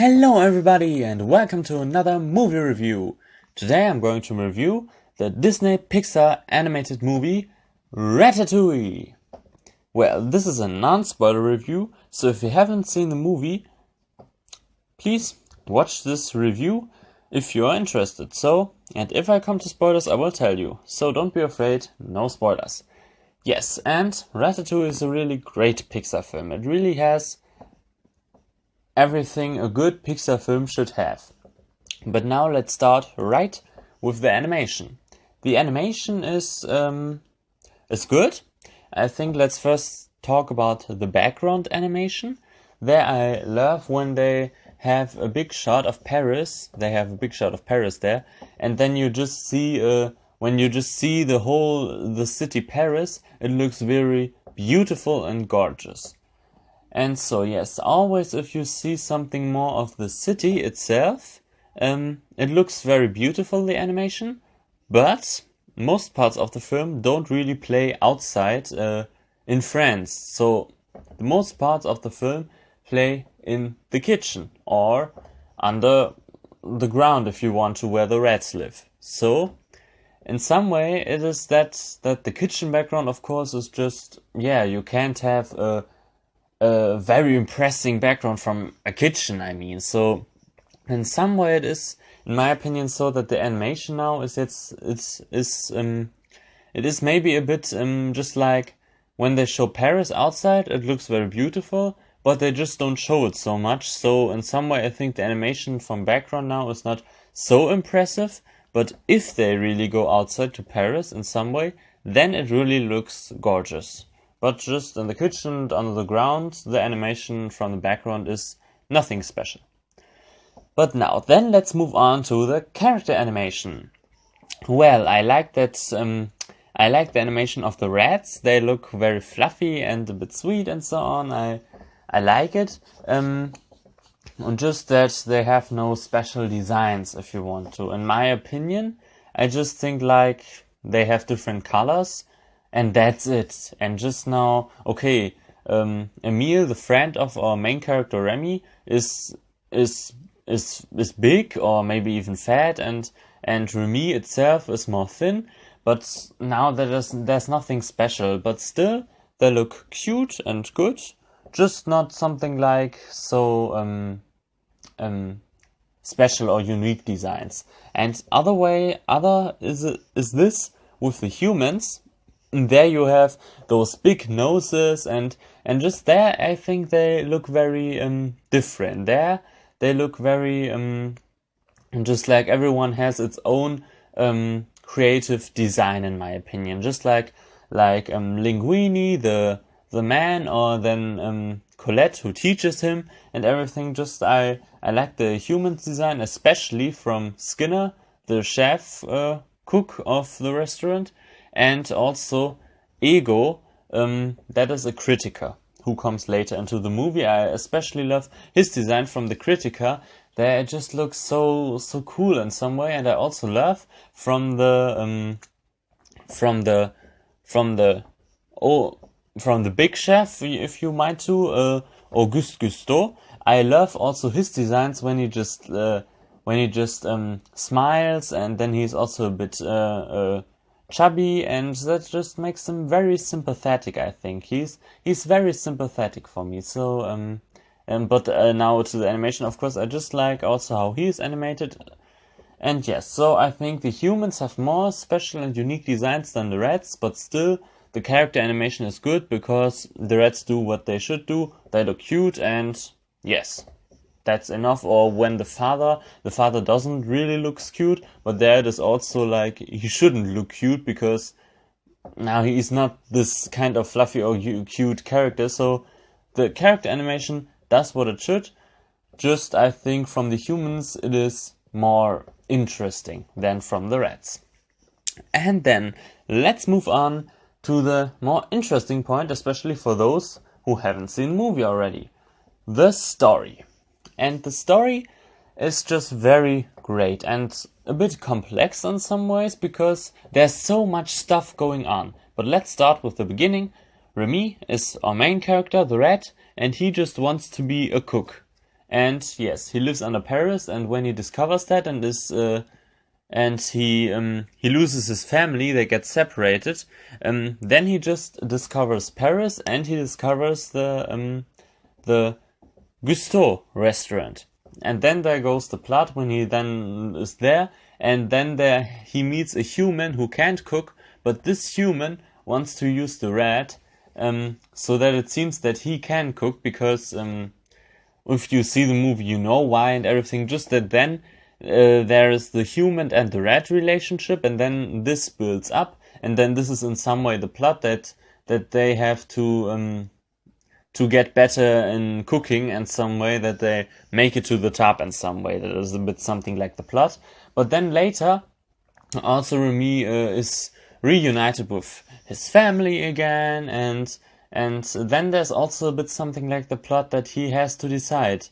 Hello everybody and welcome to another movie review. Today I'm going to review the Disney Pixar animated movie Ratatouille. Well, this is a non-spoiler review, so if you haven't seen the movie, please watch this review if you are interested. And if I come to spoilers, I will tell you, so don't be afraid, no spoilers. Yes, and Ratatouille is a really great Pixar film. It really has everything a good Pixar film should have. But now let's start right with the animation. The animation is good. I think let's first talk about the background animation. There I love when they have a big shot of Paris. They have a big shot of Paris there, and then you just see when you just see the city Paris, it looks very beautiful and gorgeous. And so yes, always if you see something more of the city itself, it looks very beautiful, the animation, but most parts of the film don't really play outside in France. So the most parts of the film play in the kitchen or under the ground, if you want to, where the rats live. So in some way it is that the kitchen background, of course, is just, yeah, you can't have a very impressive background from a kitchen, I mean. So in some way it is, in my opinion, so that the animation now is it is maybe a bit just like when they show Paris outside, it looks very beautiful, but they just don't show it so much. So in some way I think the animation from background now is not so impressive, but if they really go outside to Paris in some way, then it really looks gorgeous. But just in the kitchen and under the ground, the animation from the background is nothing special. But now, then let's move on to the character animation. Well, I like that. I like the animation of the rats. They look very fluffy and a bit sweet and so on. I like it. And just that they have no special designs, if you want to. In my opinion, I just think like they have different colors. And that's it. And just now, okay, Emile, the friend of our main character Remy, is big or maybe even fat, and Remy itself is more thin. But now there's nothing special. But still, they look cute and good. Just not something like so special or unique designs. And other is this with the humans. There you have those big noses and just there I think they look very different. There they look very just like everyone has its own creative design, in my opinion. Just like Linguini, the man, or then Colette, who teaches him and everything. Just I like the human design, especially from Skinner, the chef cook of the restaurant. And also Ego, that is a critiker who comes later into the movie. I especially love his design from the critiker. There it just looks so cool in some way. And I also love from the big chef, if you might to, Auguste Gusteau. I love also his designs when he just smiles, and then he's also a bit chubby, and that just makes him very sympathetic. I think he's very sympathetic for me. So but now to the animation, of course, I just like also how he is animated. And yes, so I think the humans have more special and unique designs than the rats, but still the character animation is good because the rats do what they should do. They look cute, and yes, that's enough. Or when the father doesn't really look cute, but there it is also like he shouldn't look cute because now he is not this kind of fluffy or cute character. So the character animation does what it should. Just I think from the humans it is more interesting than from the rats. And then let's move on to the more interesting point, especially for those who haven't seen the movie already. The story. And the story is just very great and a bit complex in some ways because there's so much stuff going on. But let's start with the beginning. Remy is our main character, the rat, and he just wants to be a cook. And yes, he lives under Paris, and when he discovers that and he loses his family, they get separated. Then he just discovers Paris, and he discovers the Gusteau restaurant. And then there goes the plot when he then is there, and then there he meets a human who can't cook, but this human wants to use the rat, so that it seems that he can cook, because if you see the movie you know why and everything, just that then there is the human and the rat relationship, and then this builds up, and then this is in some way the plot that they have to get better in cooking in some way, that they make it to the top in some way. That is a bit something like the plot. But then later, also Remy is reunited with his family again, and then there's also a bit something like the plot that he has to decide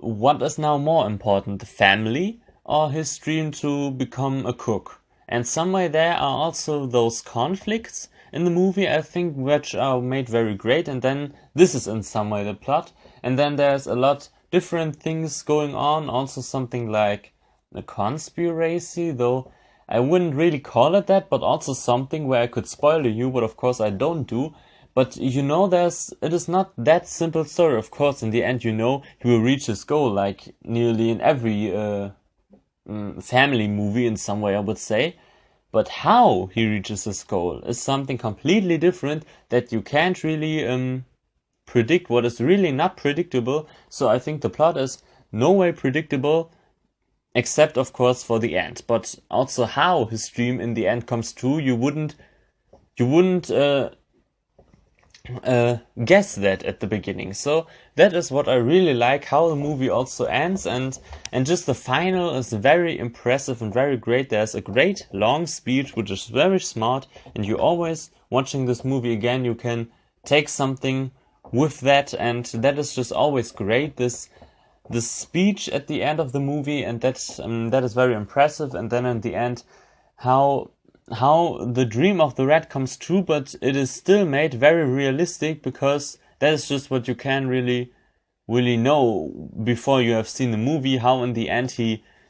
what is now more important, the family or his dream to become a cook. And some way there are also those conflicts in the movie, I think, which are made very great, and then this is in some way the plot. And then there's a lot different things going on, also something like a conspiracy, though I wouldn't really call it that, but also something where I could spoil you, but of course I don't do. But you know, it is not that simple story. Of course, in the end, you know, he will reach his goal, like nearly in every family movie in some way, I would say. But how he reaches his goal is something completely different that you can't really predict, what is really not predictable. So I think the plot is no way predictable, except of course for the end. But also how his dream in the end comes true, you wouldn't guess that at the beginning. So that is what I really like, how the movie also ends, and just the final is very impressive and very great. There's a great long speech which is very smart, and you always watching this movie again, you can take something with that, and that is just always great, this speech at the end of the movie, and that is very impressive. And then in the end, how the dream of the rat comes true, but it is still made very realistic, because that is just what you can really know before you have seen the movie, how in the end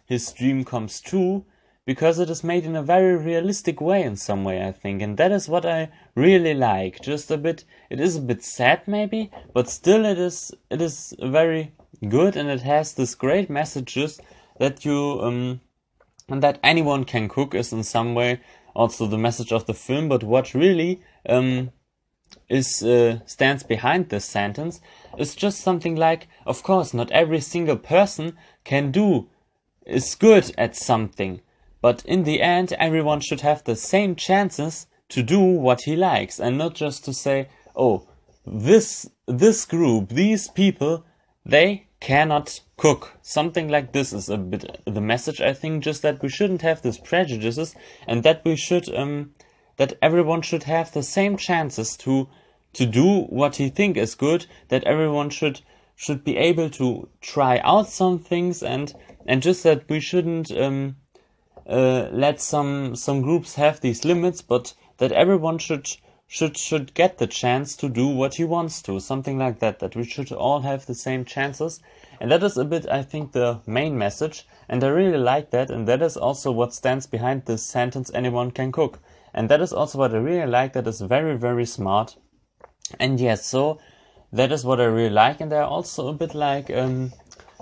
his dream comes true, because it is made in a very realistic way in some way, I think. And that is what I really like. Just a bit, it is a bit sad maybe, but still it is very good, and it has this great messages that you that anyone can cook is in some way also the message of the film. But what really stands behind this sentence is just something like, of course, not every single person is good at something, but in the end, everyone should have the same chances to do what he likes, and not just to say, oh, this group, these people, they cannot cook. Something like this is a bit the message, I think, just that we shouldn't have these prejudices, and that we should that everyone should have the same chances to do what he think is good, that everyone should be able to try out some things, and just that we shouldn't let some groups have these limits, but that everyone should get the chance to do what he wants to. Something like that we should all have the same chances. And that is a bit, I think, the main message, and I really like that, and that is also what stands behind this sentence, anyone can cook. And that is also what I really like, that is very, very smart. And yes, so that is what I really like, and there are also a bit like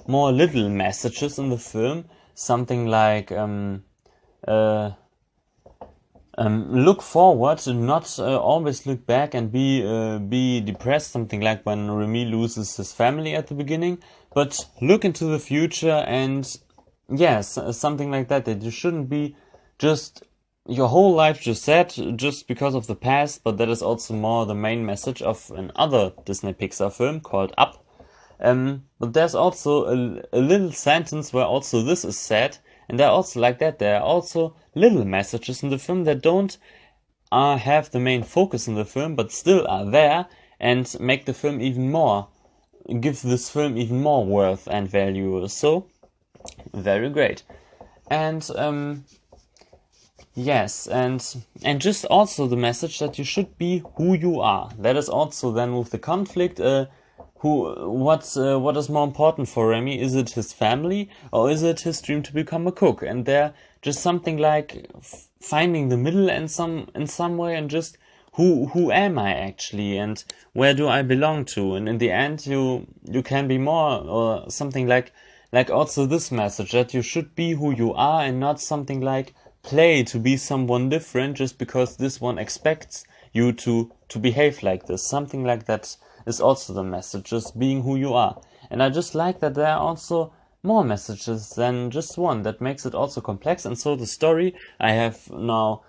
more little messages in the film, something like look forward, not always look back and be depressed, something like when Remy loses his family at the beginning, but look into the future, and yes, something like that you shouldn't be just your whole life just sad just because of the past. But that is also more the main message of another Disney Pixar film called Up. But there's also a little sentence where also this is said, and they're also like that. There are also little messages in the film that don't have the main focus in the film, but still are there and make the film even more, give this film even more worth and value. So, very great. And yes, and just also the message that you should be who you are. That is also then with the conflict what is more important for Remy? Is it his family or is it his dream to become a cook? And they're just something like finding the middle in some way, and just who am I actually, and where do I belong to? And in the end, you can be more, or something like also this message that you should be who you are and not something like play to be someone different just because this one expects you to behave like this. Something like that is also the message, just being who you are. And I just like that there are also more messages than just one. That makes it also complex. And so the story, I have now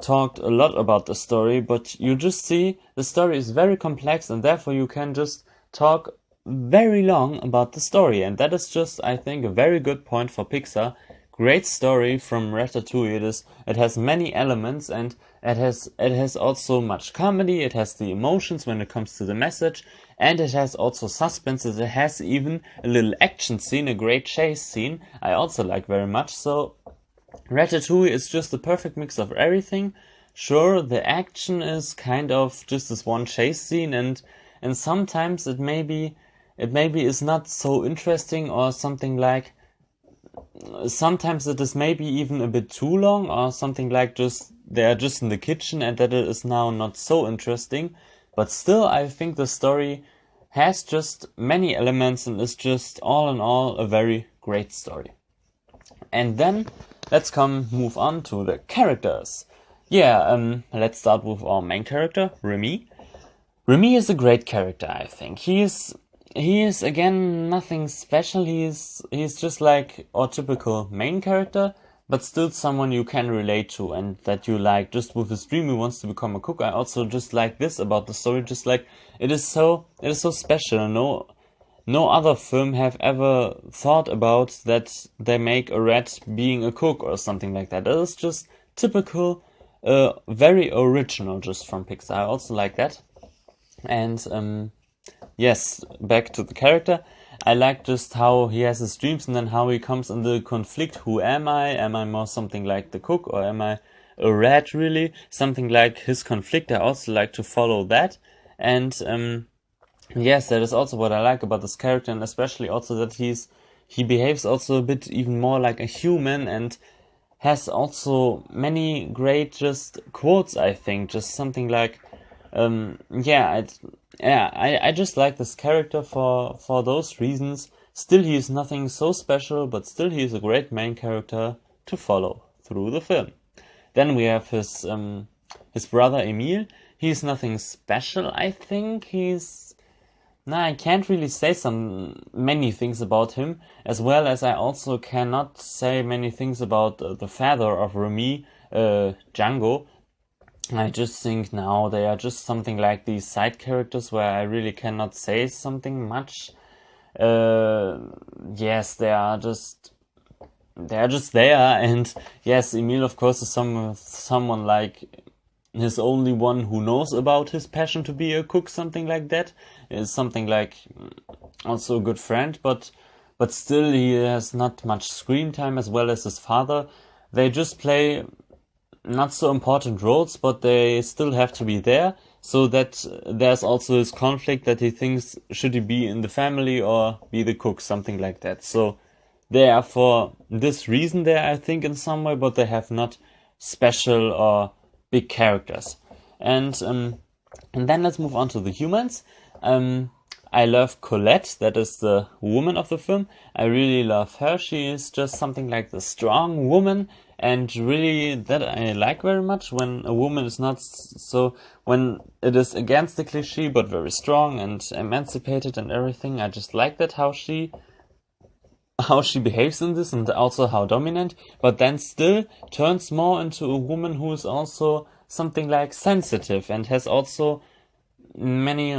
talked a lot about the story, but you just see the story is very complex, and therefore you can just talk very long about the story. And that is just, I think, a very good point for Pixar. Great story from Ratatouille. It has many elements, and it has also much comedy. It has the emotions when it comes to the message, and it has also suspense. It has even a little action scene, a great chase scene. I also like very much. So Ratatouille is just the perfect mix of everything. Sure, the action is kind of just this one chase scene, and sometimes it maybe is not so interesting, or something like sometimes it is maybe even a bit too long, or something like just they are just in the kitchen and that it is now not so interesting. But still, I think the story has just many elements and is just all in all a very great story. And then let's move on to the characters. Yeah, let's start with our main character, Remy. Remy is a great character, I think. He is again nothing special. He's just like our typical main character, but still someone you can relate to and that you like. Just with his dream, he wants to become a cook. I also just like this about the story. Just like it is so special. No other film have ever thought about that they make a rat being a cook or something like that. It is just typical, very original, just from Pixar. I also like that. And yes, back to the character. I like just how he has his dreams and then how he comes in the conflict. Who am I? Am I more something like the cook, or am I a rat really? Something like his conflict. I also like to follow that. And yes, that is also what I like about this character, and especially also that he behaves also a bit even more like a human, and has also many great just quotes, I think. Just something like I just like this character for those reasons. Still, he is nothing so special, but still he is a great main character to follow through the film. Then we have his brother Emil. He's nothing special, I think. I can't really say many things about him, as well as I also cannot say many things about the father of Remy, Django. I just think now they are just something like these side characters where I really cannot say something much. Yes, they are just there, and yes, Emil of course is someone like his only one who knows about his passion to be a cook, something like that. Is something like also a good friend, but still he has not much screen time, as well as his father. They just play not so important roles, but they still have to be there, so that there's also his conflict that he thinks should he be in the family or be the cook, something like that. So they are for this reason there, I think, in some way, but they have not special or big characters. And then let's move on to the humans. I love Colette, that is the woman of the film. I really love her. She is just something like the strong woman, and really that I like very much, when a woman is not so, when it is against the cliché but very strong and emancipated and everything. I just like that how she behaves in this, and also how dominant, but then still turns more into a woman who is also something like sensitive and has also many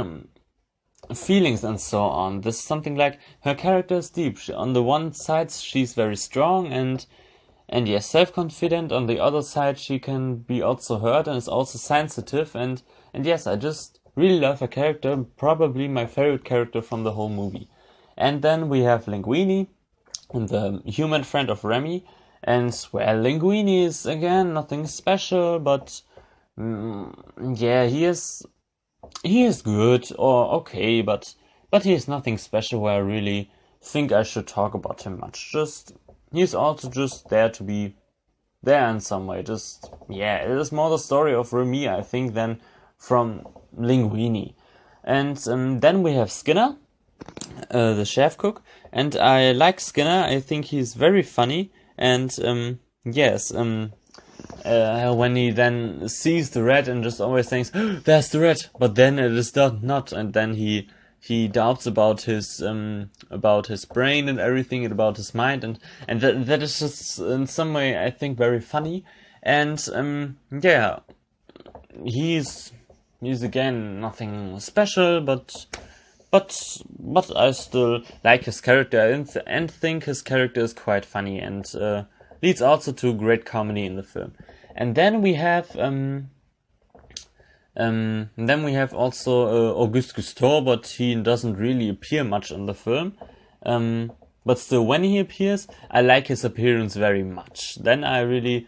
feelings and so on. This is something like her character is deep. On the one side she's very strong and yes, self-confident. On the other side she can be also hurt and is also sensitive, and yes, I just really love her character. Probably my favorite character from the whole movie. And then we have Linguini, the human friend of Remy, and well, Linguini is again nothing special, but yeah, he is good or okay, but but he's nothing special where I really think I should talk about him much. He's also just there to be there in some way. It is more the story of Remy, I think, than from Linguini. And then we have Skinner, the chef cook, and I like Skinner. I think he's very funny, and when he then sees the rat and just always thinks, oh, there's the rat, but then it is not, and then he doubts about his brain and everything, and about his mind, and that is just in some way, I think, very funny. And he's again nothing special, but I still like his character and think his character is quite funny, and leads also to great comedy in the film. And then we have also Auguste Cousteau, but he doesn't really appear much in the film. But still, when he appears, I like his appearance very much. Then I really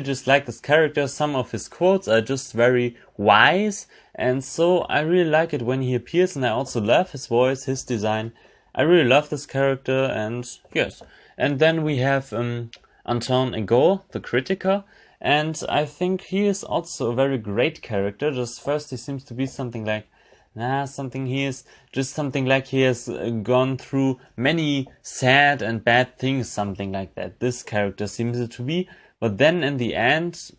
just like this character. Some of his quotes are just very wise, and so I really like it when he appears, and I also love his voice, his design. I really love this character, and yes. And then we have Anton Ego, the critiker, and I think he is also a very great character. Just first he seems to be something like he has gone through many sad and bad things, something like that. This character seems to be, but then in the end,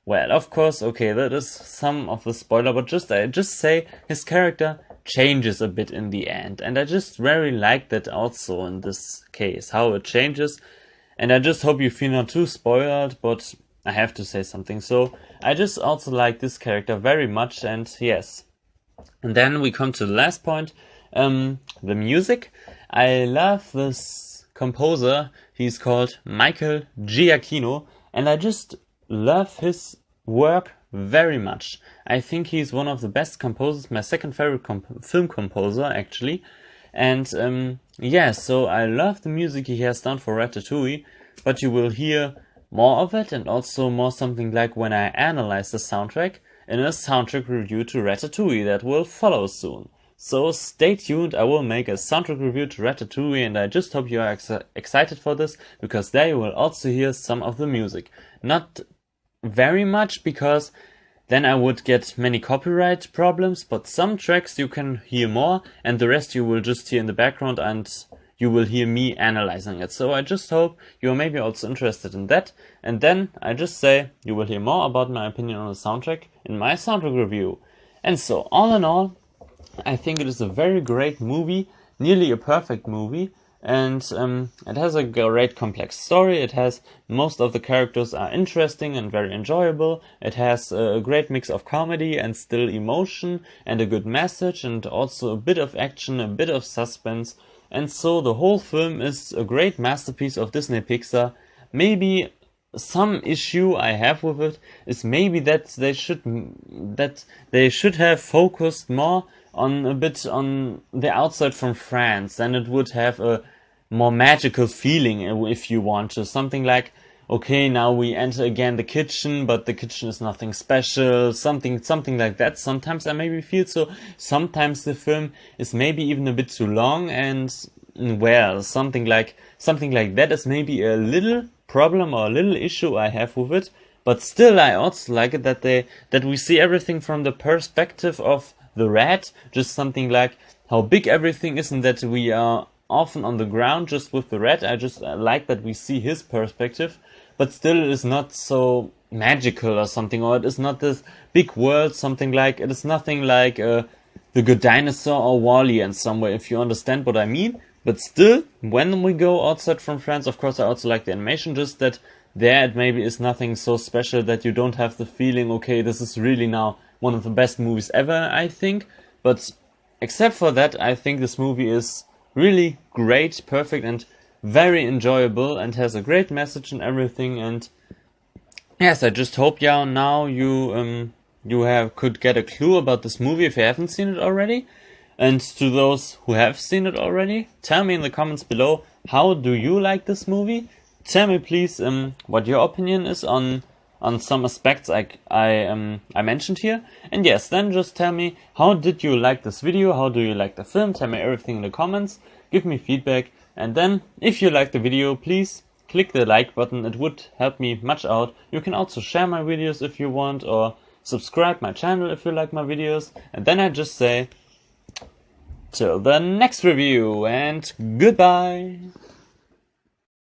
well, of course, okay, that is some of the spoiler, but I just say his character changes a bit in the end, and I just very like that also in this case, how it changes, and I just hope you feel not too spoiled, but I have to say something. So I just also like this character very much, and yes. And then we come to the last point, the music. I love this composer. He's called Michael Giacchino, and I just love his work very much. I think he's one of the best composers, my second favorite film composer, actually. And so I love the music he has done for Ratatouille, but you will hear more of it, and also more something like when I analyze the soundtrack in a soundtrack review to Ratatouille that will follow soon. So stay tuned, I will make a soundtrack review to Ratatouille, and I just hope you are excited for this, because there you will also hear some of the music. Not very much, because then I would get many copyright problems, but some tracks you can hear more, and the rest you will just hear in the background, and you will hear me analyzing it. So I just hope you are maybe also interested in that. And then I just say you will hear more about my opinion on the soundtrack in my soundtrack review. And so all in all, I think it is a very great movie, nearly a perfect movie. And it has a great complex story. It has most of the characters are interesting and very enjoyable. It has a great mix of comedy and still emotion and a good message, and also a bit of action, a bit of suspense. And so the whole film is a great masterpiece of Disney Pixar. Maybe some issue I have with it is maybe that they should have focused more on a bit on the outside from France, then it would have a more magical feeling, if you want to. Something like, okay, now we enter again the kitchen, but the kitchen is nothing special, something like that. Sometimes I maybe feel so. Sometimes the film is maybe even a bit too long, and well, something like that is maybe a little problem or a little issue I have with it. But still, I also like it that we see everything from the perspective of the rat, just something like how big everything is, and that we are often on the ground just with the rat. I just like that we see his perspective, but still it is not so magical or something, or it is not this big world, something like, it is nothing like The Good Dinosaur or Wall-E in some way, if you understand what I mean. But still, when we go outside from France, of course I also like the animation, just that there it maybe is nothing so special that you don't have the feeling, okay, this is really now one of the best movies ever, I think. But except for that, I think this movie is really great, perfect, and very enjoyable, and has a great message and everything. And yes, I just hope now you could get a clue about this movie if you haven't seen it already. And to those who have seen it already, tell me in the comments below, how do you like this movie? Tell me please what your opinion is on on some aspects I mentioned here. And yes, then just tell me, how did you like this video? How do you like the film? Tell me everything in the comments. Give me feedback. And then, if you like the video, please click the like button. It would help me much out. You can also share my videos if you want, or subscribe my channel if you like my videos. And then I just say, till the next review, and goodbye!